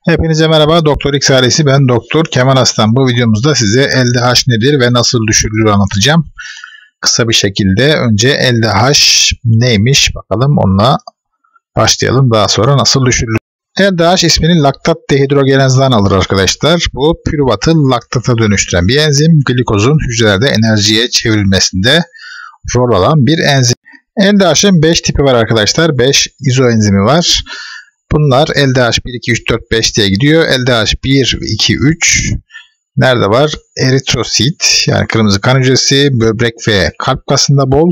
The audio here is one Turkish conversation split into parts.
Hepinize merhaba. Doktor X ailesi, ben Doktor Kemal Aslan. Bu videomuzda size LDH nedir ve nasıl düşürülür anlatacağım. Kısa bir şekilde önce LDH neymiş bakalım, onunla başlayalım. Daha sonra nasıl düşürülür. LDH ismini laktat dehidrogenazdan alır arkadaşlar. Bu pürüvatı laktata dönüştüren bir enzim. Glikozun hücrelerde enerjiye çevrilmesinde rol alan bir enzim. LDH'ın 5 tipi var arkadaşlar. 5 izoenzimi var. Bunlar LDH 1, 2, 3, 4, 5 diye gidiyor. LDH 1, 2, 3 nerede var? Eritrosit, yani kırmızı kan hücresi, böbrek ve kalp kasında bol.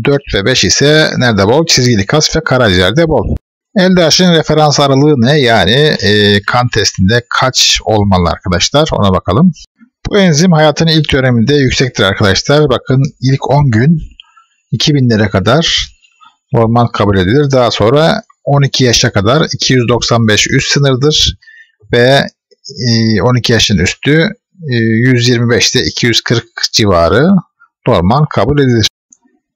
4 ve 5 ise nerede bol? Çizgili kas ve karaciğerde bol. LDH'ın referans aralığı ne? Yani kan testinde kaç olmalı arkadaşlar? Ona bakalım. Bu enzim hayatın ilk döneminde yüksektir arkadaşlar. Bakın, ilk 10 gün 2000'lere kadar normal kabul edilir. Daha sonra 12 yaşa kadar 295 üst sınırdır ve 12 yaşın üstü 125'te 240 civarı normal kabul edilir.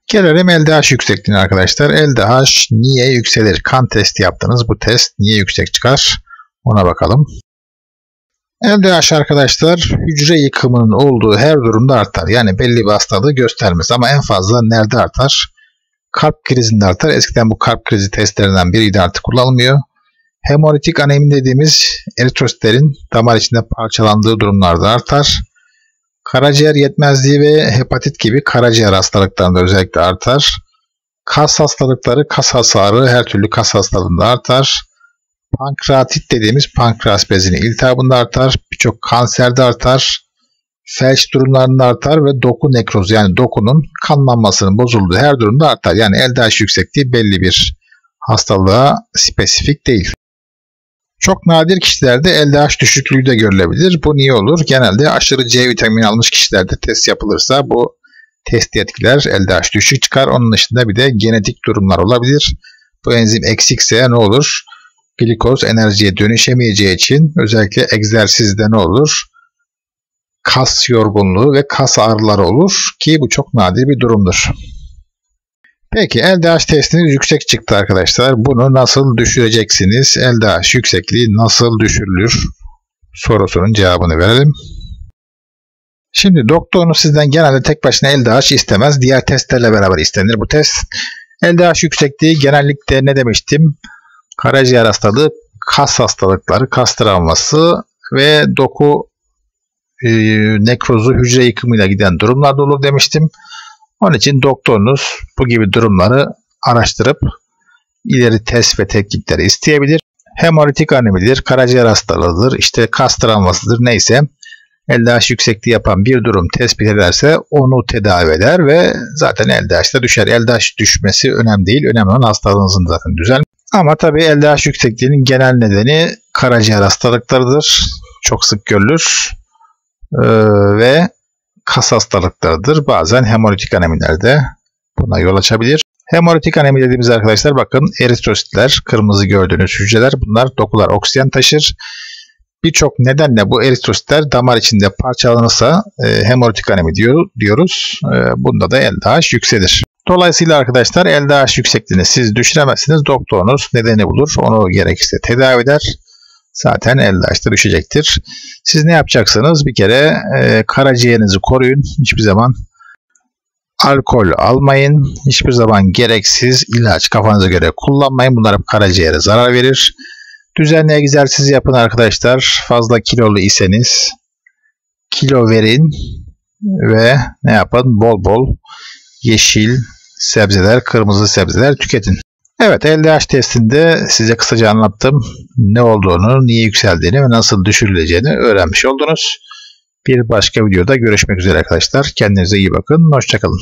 Gelelim LDH yüksekliğine arkadaşlar. LDH niye yükselir? Kan testi yaptınız. Bu test niye yüksek çıkar? Ona bakalım. LDH arkadaşlar hücre yıkımının olduğu her durumda artar. Yani belli bir hastalığı göstermez ama en fazla nerede artar? Kalp krizinde artar. Eskiden bu kalp krizi testlerinden biriydi, artık kullanılmıyor. Hemolitik anemi dediğimiz eritrositlerin damar içinde parçalandığı durumlarda artar. Karaciğer yetmezliği ve hepatit gibi karaciğer hastalıklarında özellikle artar. Kas hastalıkları, kas hasarı, her türlü kas hastalığında artar. Pankreatit dediğimiz pankreas bezinin iltihabında artar. Birçok kanserde artar. Felç durumlarında artar ve doku nekrozu, yani dokunun kanlanmasının bozulduğu her durumda artar. Yani LDH yüksekliği belli bir hastalığa spesifik değil. Çok nadir kişilerde LDH düşüklüğü de görülebilir. Bu niye olur? Genelde aşırı C vitamini almış kişilerde test yapılırsa bu testi etkiler, LDH düşük çıkar. Onun dışında bir de genetik durumlar olabilir. Bu enzim eksikse ne olur? Glikoz enerjiye dönüşemeyeceği için özellikle egzersizde ne olur? Kas yorgunluğu ve kas ağrıları olur ki bu çok nadir bir durumdur. Peki LDH testiniz yüksek çıktı arkadaşlar. Bunu nasıl düşüreceksiniz? LDH yüksekliği nasıl düşürülür? Sorusunun cevabını verelim. Şimdi doktorunuz sizden genelde tek başına LDH istemez. Diğer testlerle beraber istenir bu test. LDH yüksekliği genellikle ne demiştim? Karaciğer hastalığı, kas hastalıkları, kas travması ve doku nekrozu, hücre yıkımıyla giden durumlarda olur demiştim. Onun için doktorunuz bu gibi durumları araştırıp ileri test ve tetkikleri isteyebilir. Hemolitik anemidir, karaciğer hastalığıdır, işte kas travmasıdır, neyse LDH yüksekliği yapan bir durum tespit ederse onu tedavi eder ve zaten LDH'da düşer. LDH düşmesi önemli değil. Önemli olan hastalığınızın zaten düzelmesi. Ama tabii LDH yüksekliğinin genel nedeni karaciğer hastalıklarıdır. Çok sık görülür. Ve kas hastalıklarıdır. Bazen hemolitik anemiler de buna yol açabilir. Hemolitik anemi dediğimiz arkadaşlar, bakın, eritrositler, kırmızı gördüğünüz hücreler, bunlar dokular oksijen taşır. Birçok nedenle bu eritrositler damar içinde parçalanırsa hemolitik anemi diyoruz. Bunda da LDH yükselir. Dolayısıyla arkadaşlar LDH yüksekliğini siz düşüremezsiniz. Doktorunuz nedeni bulur. Onu gerekirse tedavi eder. Zaten LDH'da düşecektir. Siz ne yapacaksınız? Bir kere karaciğerinizi koruyun. Hiçbir zaman alkol almayın. Hiçbir zaman gereksiz ilaç kafanıza göre kullanmayın. Bunlar hep karaciğere zarar verir. Düzenli egzersiz yapın arkadaşlar. Fazla kilolu iseniz kilo verin ve ne yapın? Bol bol yeşil sebzeler, kırmızı sebzeler tüketin. Evet, LDH testinde size kısaca anlattım. Ne olduğunu, niye yükseldiğini ve nasıl düşürüleceğini öğrenmiş oldunuz. Bir başka videoda görüşmek üzere arkadaşlar. Kendinize iyi bakın. Hoşça kalın.